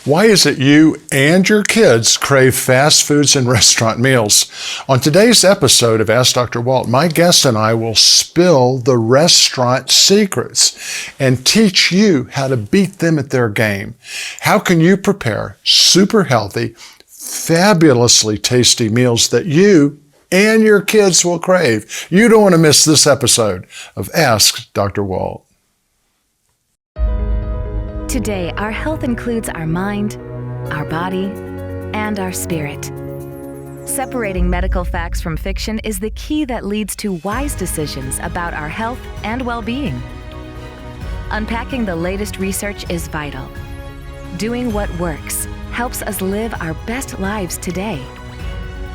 Why is it you and your kids crave fast foods and restaurant meals? On today's episode of Ask Dr. Walt, my guest and I will spill the restaurant secrets and teach you how to beat them at their game. How can you prepare super healthy, fabulously tasty meals that you and your kids will crave? You don't want to miss this episode of Ask Dr. Walt. Today, our health includes our mind, our body, and our spirit. Separating medical facts from fiction is the key that leads to wise decisions about our health and well-being. Unpacking the latest research is vital. Doing what works helps us live our best lives today.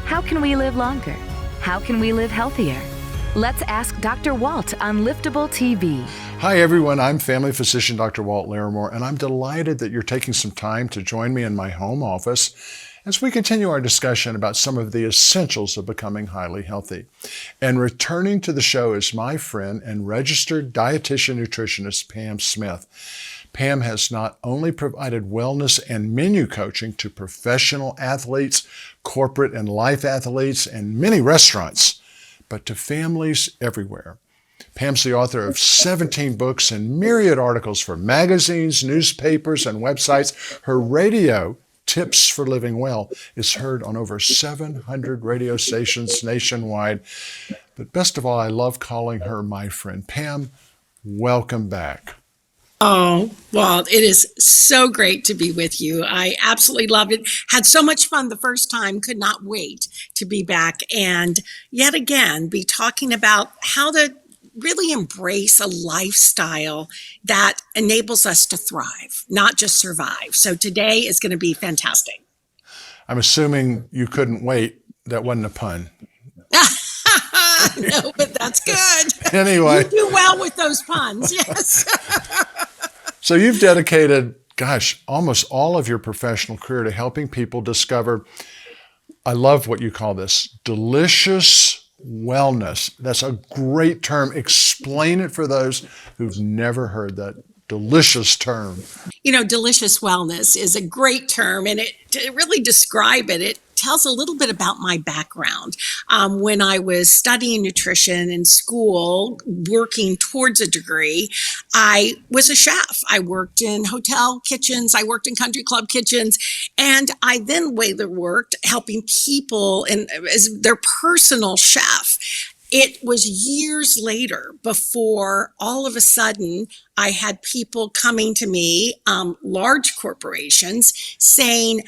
How can we live longer? How can we live healthier? Let's ask Dr. Walt on Liftable TV. Hi everyone, I'm family physician Dr. Walt Larimore, and I'm delighted that you're taking some time to join me in my home office as we continue our discussion about some of the essentials of becoming highly healthy. And returning to the show is my friend and registered dietitian nutritionist, Pam Smith. Pam has not only provided wellness and menu coaching to professional athletes, corporate and life athletes, and many restaurants, but to families everywhere. Pam's the author of 17 books and myriad articles for magazines, newspapers, and websites. Her radio, Tips for Living Well, is heard on over 700 radio stations nationwide. But best of all, I love calling her my friend. Pam, welcome back. Oh, Walt, it is so great to be with you. I absolutely loved it. Had so much fun the first time, could not wait to be back and yet again be talking about how to really embrace a lifestyle that enables us to thrive, not just survive. So today is going to be fantastic. I'm assuming you couldn't wait. That wasn't a pun. No, but that's good. Anyway. You do well with those puns, yes. So you've dedicated, almost all of your professional career to helping people discover, I love what you call this, delicious wellness. That's a great term. Explain it for those who've never heard that delicious term. You know, delicious wellness is a great term, and to really describe it, it tells a little bit about my background. When I was studying nutrition in school, working towards a degree, I was a chef. I worked in hotel kitchens. I worked in country club kitchens. And I then later worked helping people as their personal chef. It was years later before all of a sudden I had people coming to me, large corporations, saying,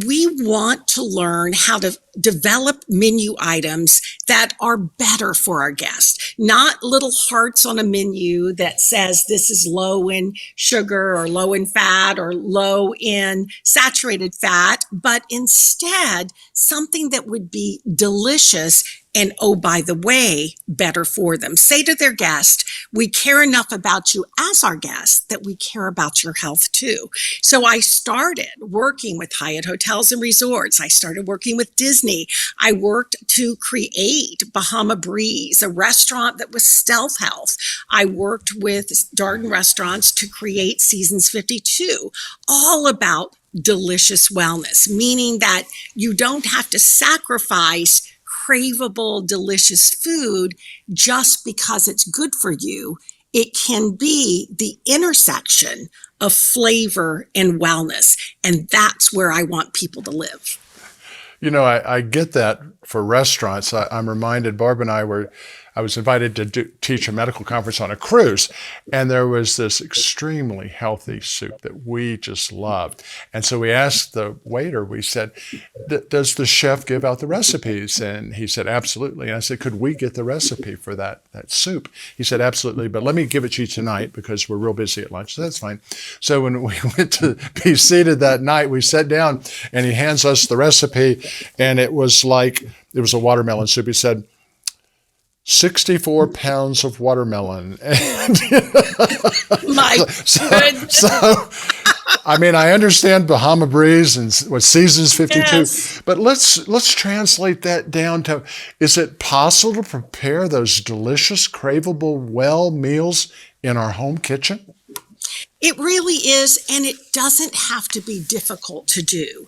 we want to learn how to develop menu items that are better for our guests, not little hearts on a menu that says this is low in sugar or low in fat or low in saturated fat, but instead something that would be delicious and, oh, by the way, better for them. Say to their guest, we care enough about you as our guest that we care about your health too. So I started working with Hyatt Hotels and Resorts. I started working with Disney. I worked to create Bahama Breeze, a restaurant that was stealth health. I worked with Darden Restaurants to create Seasons 52, all about delicious wellness, meaning that you don't have to sacrifice craveable, delicious food just because it's good for you. It can be the intersection of flavor and wellness. And that's where I want people to live. You know, I get that for restaurants. I'm reminded, Barb and I was invited to teach a medical conference on a cruise, and there was this extremely healthy soup that we just loved. And so we asked the waiter, we said, does the chef give out the recipes? And he said, absolutely. And I said, could we get the recipe for that soup? He said, absolutely, but let me give it to you tonight because we're real busy at lunch. So that's fine. So when we went to be seated that night, we sat down and he hands us the recipe, and it was a watermelon soup. He said, 64 pounds of watermelon. My goodness. So, I mean, I understand Bahama Breeze and what Seasons 52, Yes. but let's translate that down to, is it possible to prepare those delicious, craveable, well meals in our home kitchen? It really is, and it doesn't have to be difficult to do.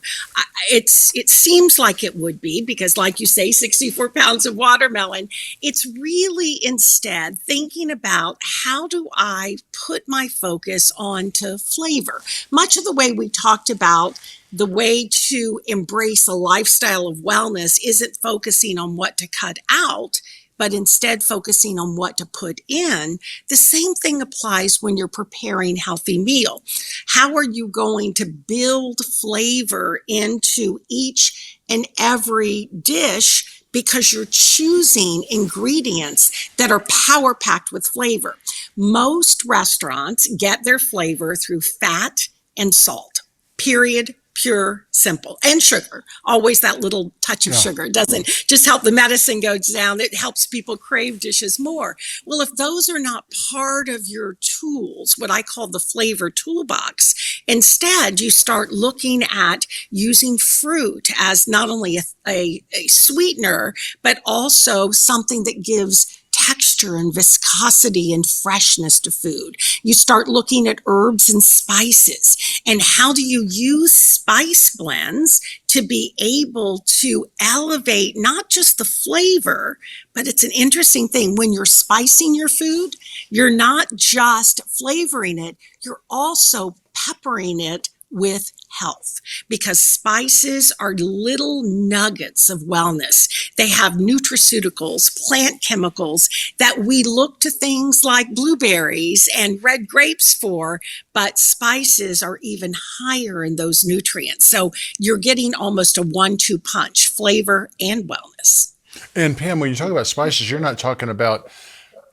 It seems like it would be because, like you say, 64 pounds of watermelon. It's really instead thinking about how do I put my focus onto flavor. Much of the way we talked about the way to embrace a lifestyle of wellness isn't focusing on what to cut out, but instead focusing on what to put in. The same thing applies when you're preparing healthy meal. How are you going to build flavor into each and every dish because you're choosing ingredients that are power packed with flavor? Most restaurants get their flavor through fat and salt, period. Pure, simple, and sugar. Always that little touch of sugar. It doesn't just help the medicine go down, it helps people crave dishes more. Well, if those are not part of your tools, what I call the flavor toolbox, instead you start looking at using fruit as not only a sweetener, but also something that gives texture and viscosity and freshness to food. You start looking at herbs and spices and how do you use spice blends to be able to elevate not just the flavor, but it's an interesting thing. When you're spicing your food, you're not just flavoring it, you're also peppering it with health, because spices are little nuggets of wellness. They have nutraceuticals, plant chemicals that we look to things like blueberries and red grapes for, but spices are even higher in those nutrients. So you're getting almost a 1-2 punch, flavor and wellness. And Pam, when you talk about spices, you're not talking about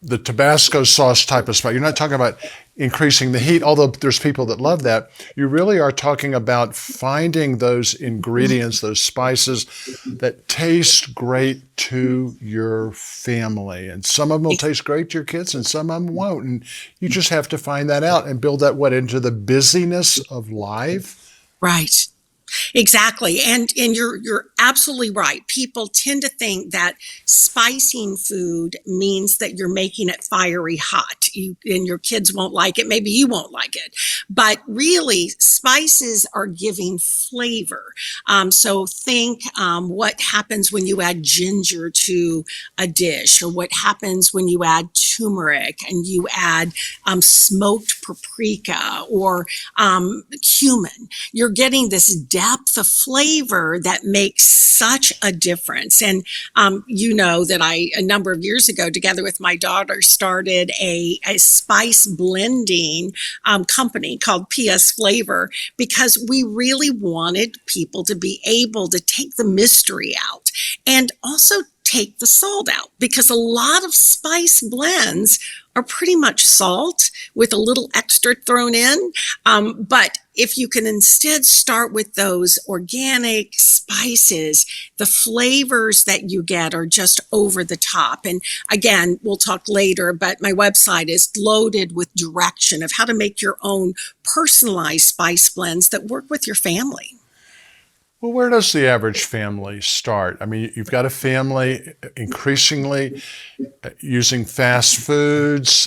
the Tabasco sauce type of spice. You're not talking about increasing the heat, although there's people that love that. You really are talking about finding those ingredients, those spices that taste great to your family. And some of them will taste great to your kids and some of them won't. And you just have to find that out and build that into the busyness of life. Right. Exactly. And you're absolutely right. People tend to think that spicing food means that you're making it fiery hot. And your kids won't like it. Maybe you won't like it. But really, spices are giving flavor. So think what happens when you add ginger to a dish, or what happens when you add turmeric and you add smoked paprika or cumin. You're getting this depth of flavor that makes such a difference. And you know that a number of years ago, together with my daughter, started a spice blending company called PS Flavor, because we really wanted people to be able to take the mystery out and also take the salt out, because a lot of spice blends are pretty much salt with a little extra thrown in. But if you can instead start with those organic spices, the flavors that you get are just over the top. And again, we'll talk later, but my website is loaded with direction of how to make your own personalized spice blends that work with your family. Well, where does the average family start? I mean, you've got a family increasingly using fast foods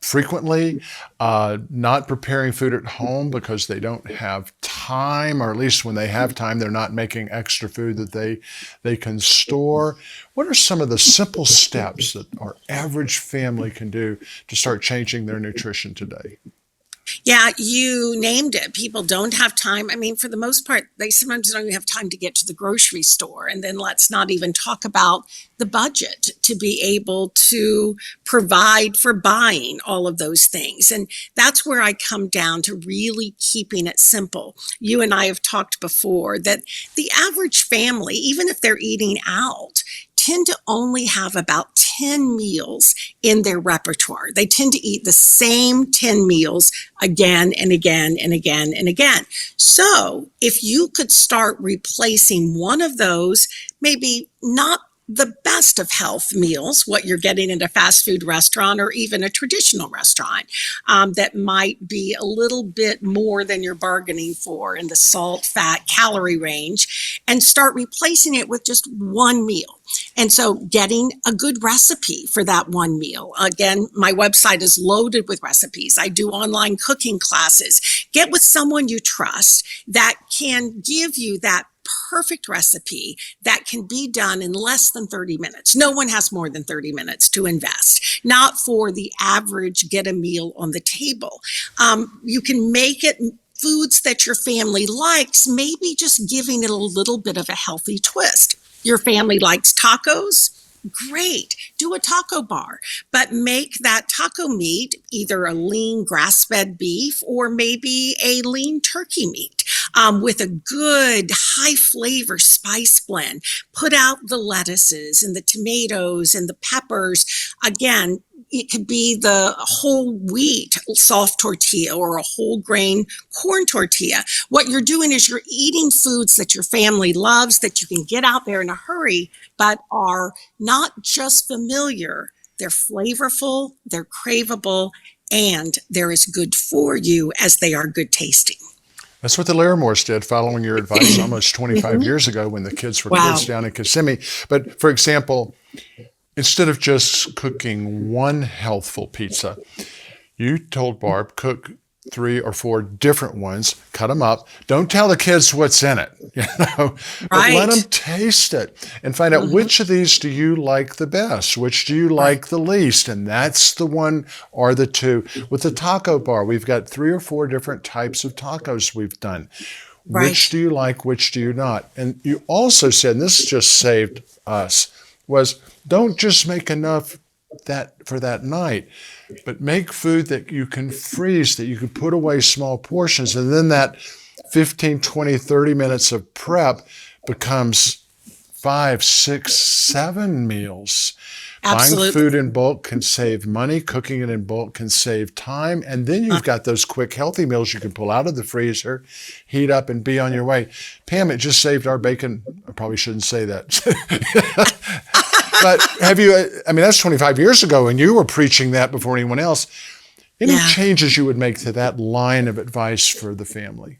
frequently, not preparing food at home because they don't have time, or at least when they have time, they're not making extra food that they can store. What are some of the simple steps that our average family can do to start changing their nutrition today? Yeah, you named it. People don't have time. I mean, for the most part, they sometimes don't even have time to get to the grocery store. And then let's not even talk about the budget to be able to provide for buying all of those things. And that's where I come down to really keeping it simple. You and I have talked before that the average family, even if they're eating out, tend to only have about 10 meals in their repertoire. They tend to eat the same 10 meals again and again and again and again. So if you could start replacing one of those, maybe not the best of health meals, what you're getting in a fast food restaurant or even a traditional restaurant, that might be a little bit more than you're bargaining for in the salt, fat, calorie range, and start replacing it with just one meal. And so getting a good recipe for that one meal. Again, my website is loaded with recipes. I do online cooking classes. Get with someone you trust that can give you that perfect recipe that can be done in less than 30 minutes. No one has more than 30 minutes to invest, not for the average get a meal on the table. You can make it foods that your family likes, maybe just giving it a little bit of a healthy twist. Your family likes tacos? Great. Do a taco bar, but make that taco meat either a lean grass-fed beef or maybe a lean turkey meat with a good high flavor spice blend. Put out the lettuces and the tomatoes and the peppers. Again, it could be the whole wheat soft tortilla or a whole grain corn tortilla. What you're doing is you're eating foods that your family loves, that you can get out there in a hurry, but are not just familiar. They're flavorful, they're craveable, and they're as good for you as they are good tasting. That's what the Larimores did, following your advice almost 25 years ago when the kids were kids down in Kissimmee. But for example, instead of just cooking one healthful pizza, you told Barb, cook 3 or 4 different ones, cut them up. Don't tell the kids what's in it, but let them taste it and find out which of these do you like the best, which do you like the least, and that's the one or the two. With the taco bar, we've got 3 or 4 different types of tacos we've done. Which do you like, which do you not? And you also said, and this just saved us, was don't just make enough that for that night, but make food that you can freeze, that you can put away small portions, and then that 15, 20, 30 minutes of prep becomes 5, 6, 7 meals. Absolutely. Buying food in bulk can save money. Cooking it in bulk can save time. And then you've got those quick, healthy meals you can pull out of the freezer, heat up, and be on your way. Pam, it just saved our bacon. I probably shouldn't say that. But that's 25 years ago, and you were preaching that before anyone else. Any changes you would make to that line of advice for the family?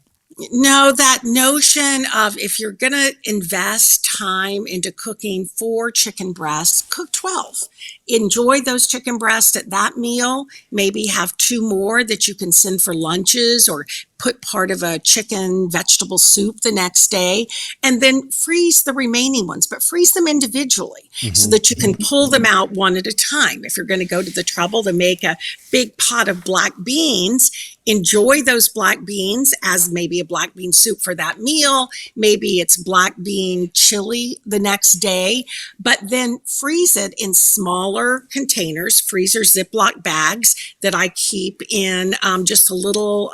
No, that notion of if you're going to invest time into cooking 4 chicken breasts, cook 12. Enjoy those chicken breasts at that meal. Maybe have 2 more that you can send for lunches or put part of a chicken vegetable soup the next day, and then freeze the remaining ones, but freeze them individually so that you can pull them out one at a time. If you're going to go to the trouble to make a big pot of black beans, enjoy those black beans as maybe a black bean soup for that meal. Maybe it's black bean chili the next day, but then freeze it in smaller containers, freezer Ziploc bags that I keep in just a little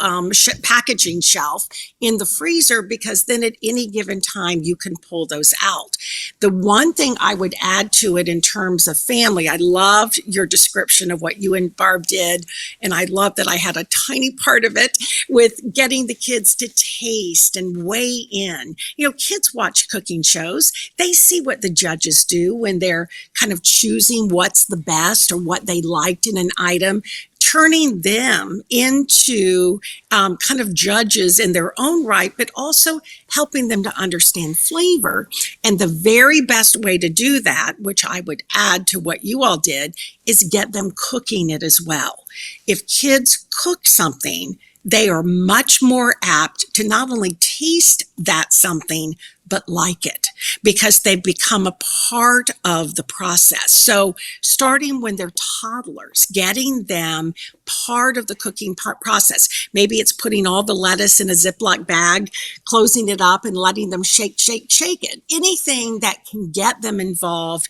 packaging shelf in the freezer, because then at any given time you can pull those out. The one thing I would add to it in terms of family, I loved your description of what you and Barb did, and I love that I had a tiny part of it with getting the kids to taste and weigh in. Kids watch cooking shows. They see what the judges do when they're kind of choosing what's the best or what they liked in an item, turning them into kind of judges in their own right, but also helping them to understand flavor. And the very best way to do that, which I would add to what you all did, is get them cooking it as well. If kids cook something, they are much more apt to not only taste that something, but like it, because they've become a part of the process. So starting when they're toddlers, getting them part of the cooking process. Maybe it's putting all the lettuce in a Ziploc bag, closing it up and letting them shake it. Anything that can get them involved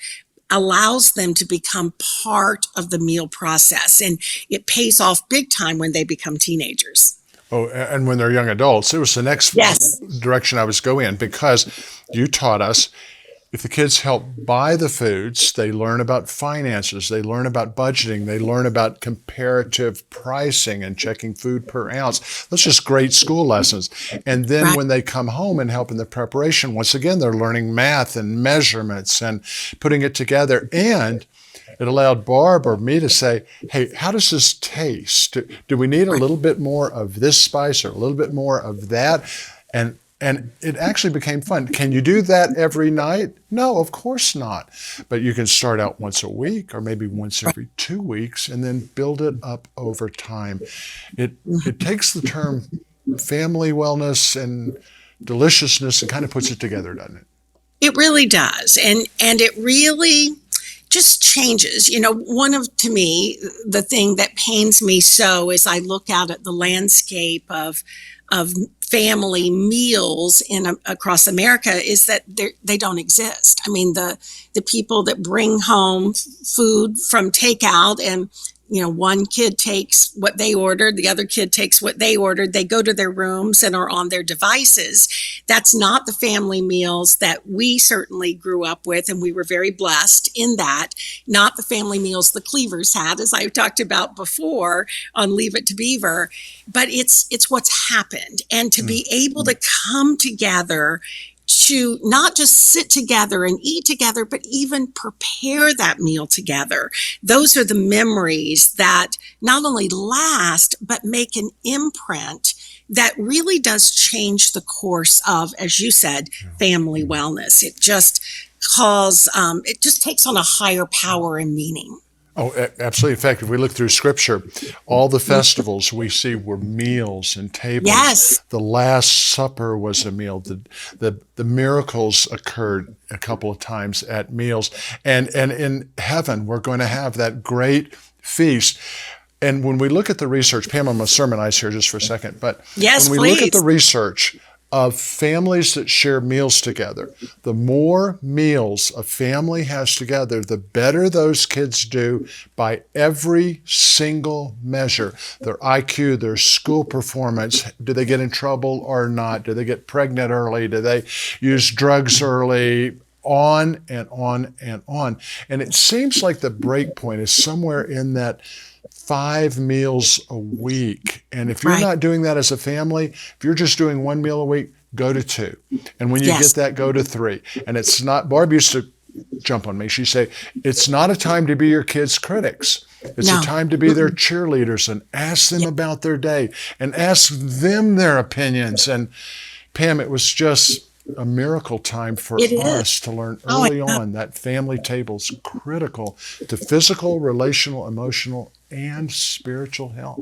allows them to become part of the meal process. And it pays off big time when they become teenagers. Oh, and when they're young adults, it was the next direction I was going in, because you taught us if the kids help buy the foods, they learn about finances, they learn about budgeting, they learn about comparative pricing and checking food per ounce. That's just great school lessons. And then Right. when they come home and help in the preparation, once again, they're learning math and measurements and putting it together. And it allowed Barb or me to say, hey, how does this taste? Do we need a little bit more of this spice or a little bit more of that? And it actually became fun. Can you do that every night? No, of course not. But you can start out once a week or maybe once every 2 weeks and then build it up over time. It takes the term family wellness and deliciousness and kind of puts it together, doesn't it? It really does. And it really just changes. To me, the thing that pains me so as I look out at the landscape of family meals across America is that they don't exist. I mean, the people that bring home food from takeout and one kid takes what they ordered, the other kid takes what they ordered, they go to their rooms and are on their devices. That's not the family meals that we certainly grew up with, and we were very blessed in that. Not the family meals the Cleavers had, as I talked about before on Leave It to Beaver, but it's what's happened. And to be able to come together to not just sit together and eat together, but even prepare that meal together. Those are the memories that not only last, but make an imprint that really does change the course of, as you said, family wellness. It just it just takes on a higher power and meaning. Oh, absolutely. In fact, if we look through Scripture, all the festivals we see were meals and tables. Yes. The Last Supper was a meal. The miracles occurred a couple of times at meals. And in heaven, we're going to have that great feast. And when we look at the research, Pam, I'm going to sermonize here just for a second, but Yes, when we look at please. the research of families that share meals together, the more meals a family has together, the better those kids do by every single measure. Their IQ, their school performance, do they get in trouble or not? Do they get pregnant early? Do they use drugs early? On and on and on. And it seems like the break point is somewhere in that 5 meals a week. And if you're Right. not doing that as a family, if you're just doing 1 meal a week, go to 2. And when you Yes. get that, go to 3. And it's not, Barb used to jump on me. She'd say, it's not a time to be your kids' critics. It's No. a time to be their cheerleaders and ask them about their day and ask them their opinions. And Pam, it was just a miracle time for It is. us to learn Oh, I early know. on that family table is critical to physical, relational, emotional, and spiritual health.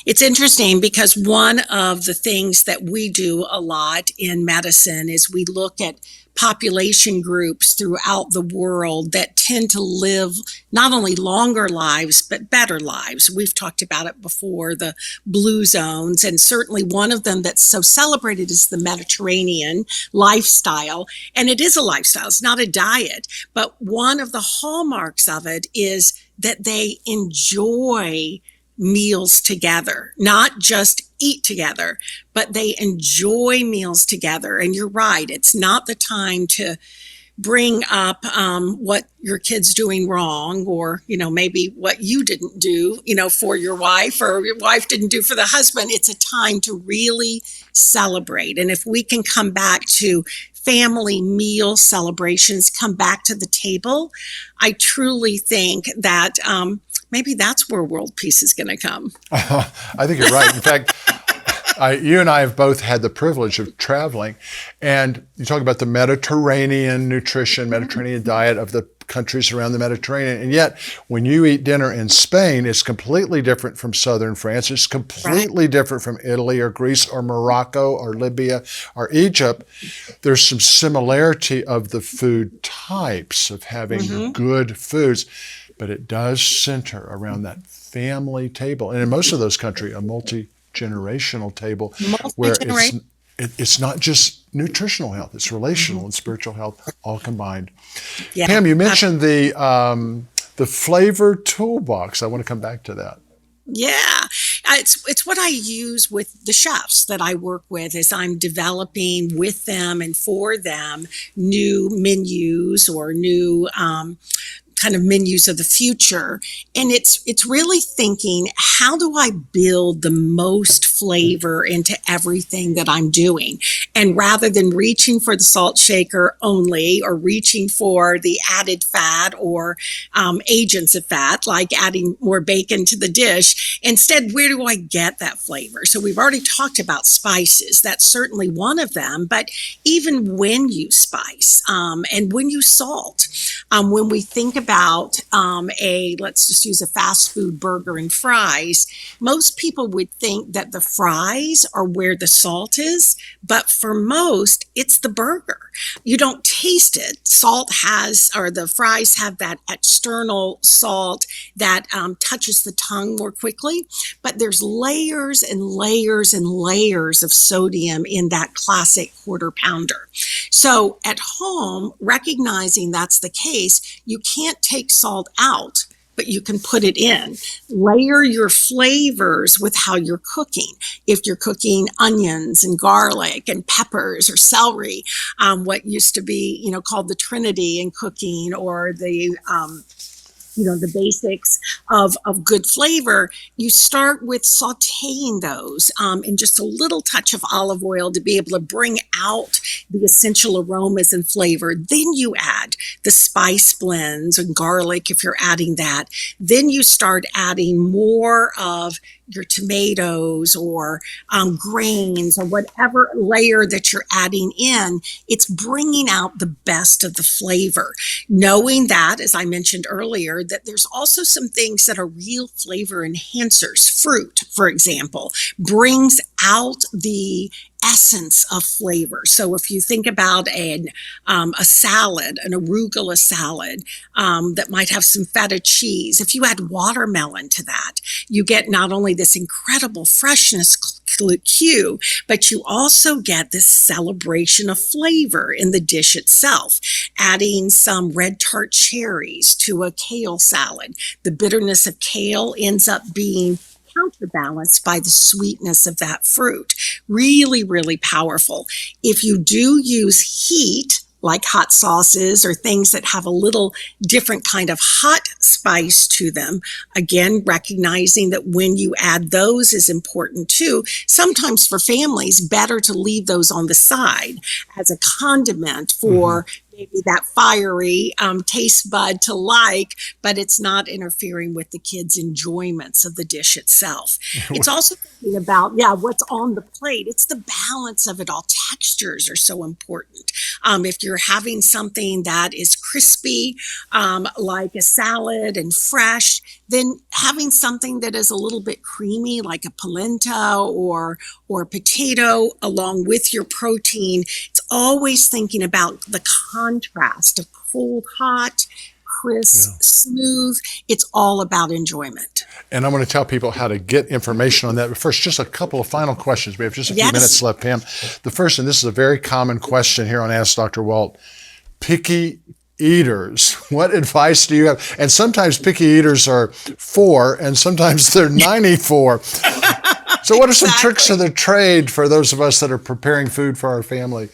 It's interesting because one of the things that we do a lot in medicine is we look at population groups throughout the world that tend to live not only longer lives, but better lives. We've talked about it before, the blue zones, and certainly one of them that's so celebrated is the Mediterranean lifestyle. And it is a lifestyle, it's not a diet, but one of the hallmarks of it is that they enjoy meals together, not just eat together, but they enjoy meals together. And you're right, it's not the time to bring up what your kid's doing wrong, or maybe what you didn't do for your wife, or your wife didn't do for the husband. It's a time to really celebrate. And if we can come back to family meal celebrations, come back to the table, I truly think that maybe that's where world peace is going to come. I think you're right. In fact, you and I have both had the privilege of traveling, and you talk about the Mediterranean nutrition, Mediterranean diet of the countries around the Mediterranean, and yet when you eat dinner in Spain, it's completely different from southern France. It's completely different from Italy or Greece or Morocco or Libya or Egypt. There's some similarity of the food types of having good foods, but it does center around that family table. And in most of those countries, a multi-generational table where it's not just nutritional health, it's relational and spiritual health all combined. Yeah. Pam, you mentioned the flavor toolbox. I want to come back to that. Yeah. It's what I use with the chefs that I work with as I'm developing with them and for them new menus or new kind of menus of the future. And it's really thinking, how do I build the most flavor into everything that I'm doing? And rather than reaching for the salt shaker only, or reaching for the added fat or agents of fat, like adding more bacon to the dish, instead, where do I get that flavor? So we've already talked about spices. That's certainly one of them. But even when you spice and when you salt, when we think about let's just use a fast food burger and fries, most people would think that the fries are where the salt is, but for most, it's the burger. You don't taste it. The fries have that external salt that touches the tongue more quickly, but there's layers and layers and layers of sodium in that classic quarter pounder. So at home, recognizing that's the case, you can't take salt out, but you can put it in. Layer your flavors with how you're cooking. If you're cooking onions and garlic and peppers or celery, what used to be, called the Trinity in cooking, or the basics of good flavor, you start with sauteing those in just a little touch of olive oil to be able to bring out the essential aromas and flavor. Then you add the spice blends and garlic if you're adding that. Then you start adding more of your tomatoes or grains or whatever layer that you're adding in. It's bringing out the best of the flavor. Knowing that, as I mentioned earlier, that there's also some things that are real flavor enhancers. Fruit, for example, brings out the essence of flavor. So if you think about a salad, an arugula salad that might have some feta cheese, if you add watermelon to that, you get not only this incredible freshness cue, but you also get this celebration of flavor in the dish itself. Adding some red tart cherries to a kale salad, the bitterness of kale ends up being counterbalanced by the sweetness of that fruit. Really, really powerful. If you do use heat, like hot sauces or things that have a little different kind of hot spice to them, again, recognizing that when you add those is important too. Sometimes for families, better to leave those on the side as a condiment for maybe that fiery taste bud to like, but it's not interfering with the kids' enjoyments of the dish itself. It's also thinking about, what's on the plate. It's the balance of it all. Textures are so important. If you're having something that is crispy, like a salad and fresh, then having something that is a little bit creamy, like a polenta or potato, along with your protein. It's always thinking about the contrast of cold, hot, crisp, smooth. It's all about enjoyment. And I'm going to tell people how to get information on that. But first, just a couple of final questions. We have just a few minutes left, Pam. The first, and this is a very common question here on Ask Dr. Walt, picky eaters. What advice do you have? And sometimes picky eaters are 4, and sometimes they're 94. So what are some tricks of the trade for those of us that are preparing food for our family?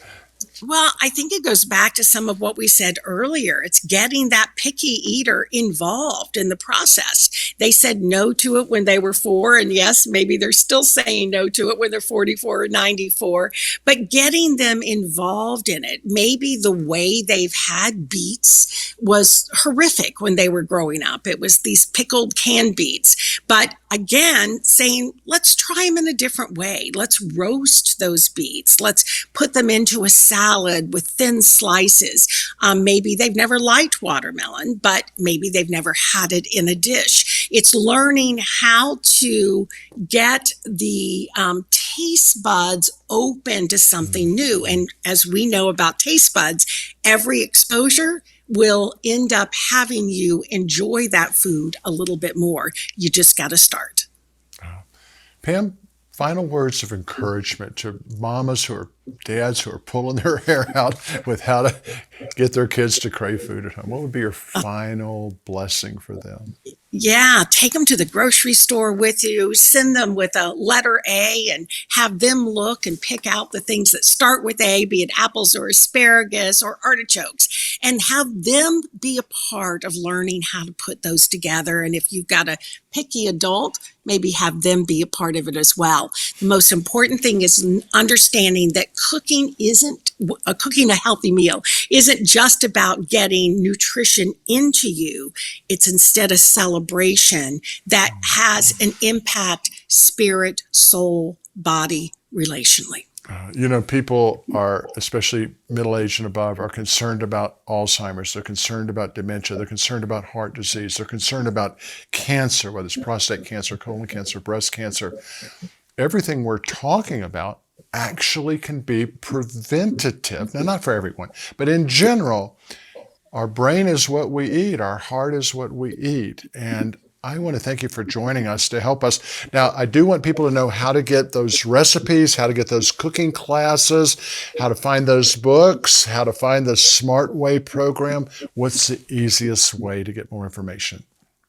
Well, I think it goes back to some of what we said earlier. It's getting that picky eater involved in the process. They said no to it when they were 4, and yes, maybe they're still saying no to it when they're 44 or 94, but getting them involved in it. Maybe the way they've had beets was horrific when they were growing up. It was these pickled canned beets. But again, saying, let's try them in a different way. Let's roast those beets. Let's put them into a salad with thin slices. Maybe they've never liked watermelon, but maybe they've never had it in a dish. It's learning how to get the taste buds open to something new. And as we know about taste buds, every exposure will end up having you enjoy that food a little bit more. You just got to start. Pam, final words of encouragement to mamas who are dads who are pulling their hair out with how to get their kids to crave food at home? What would be your final blessing for them? Yeah, take them to the grocery store with you, send them with a letter A and have them look and pick out the things that start with A, be it apples or asparagus or artichokes, and have them be a part of learning how to put those together. And if you've got a picky adult, maybe have them be a part of it as well. The most important thing is understanding that cooking a healthy meal isn't just about getting nutrition into you. It's instead a celebration that has an impact, spirit, soul, body, relationally. People are, especially middle-aged and above, are concerned about Alzheimer's. They're concerned about dementia. They're concerned about heart disease. They're concerned about cancer, whether it's prostate cancer, colon cancer, breast cancer. Everything we're talking about actually can be preventative. Now, not for everyone, but in general, our brain is what we eat. Our heart is what we eat. And I want to thank you for joining us to help us. Now, I do want people to know how to get those recipes, how to get those cooking classes, how to find those books, how to find the Smart Way program. What's the easiest way to get more information?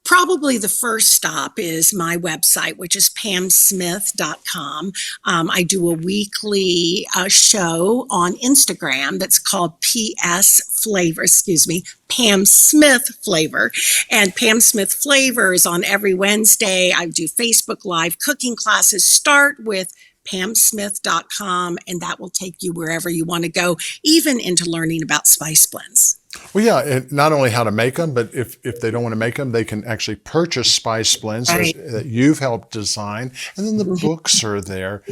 Probably the first stop is my website, which is pamsmith.com. I do a weekly show on Instagram that's called Pam Smith Flavor. And Pam Smith Flavor is on every Wednesday. I do Facebook Live cooking classes. Start with pamsmith.com, and that will take you wherever you want to go, even into learning about spice blends. Well, yeah, and not only how to make them, but if they don't want to make them, they can actually purchase spice blends that you've helped design, and then the books are there.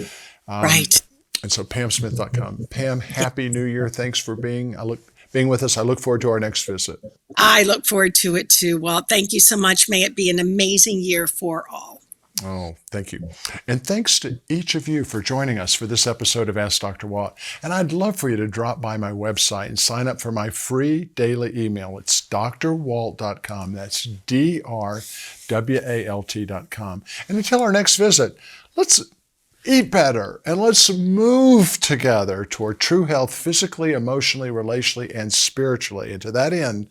Right. And so pamsmith.com. Pam, Happy New Year. Thanks for being with us. I look forward to our next visit. I look forward to it too, Walt. Thank you so much. May it be an amazing year for all. Oh, thank you. And thanks to each of you for joining us for this episode of Ask Dr. Walt. And I'd love for you to drop by my website and sign up for my free daily email. It's drwalt.com. That's drwalt.com. And until our next visit, let's eat better and let's move together toward true health physically, emotionally, relationally, and spiritually. And to that end,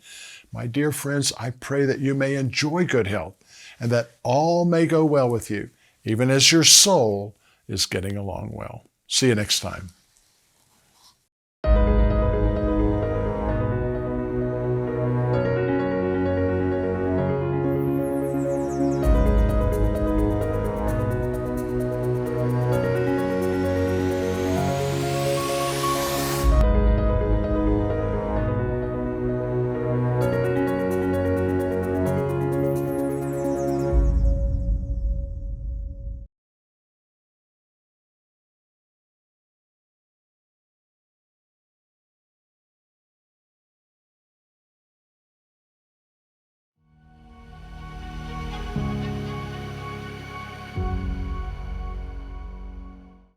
my dear friends, I pray that you may enjoy good health and that all may go well with you, even as your soul is getting along well. See you next time.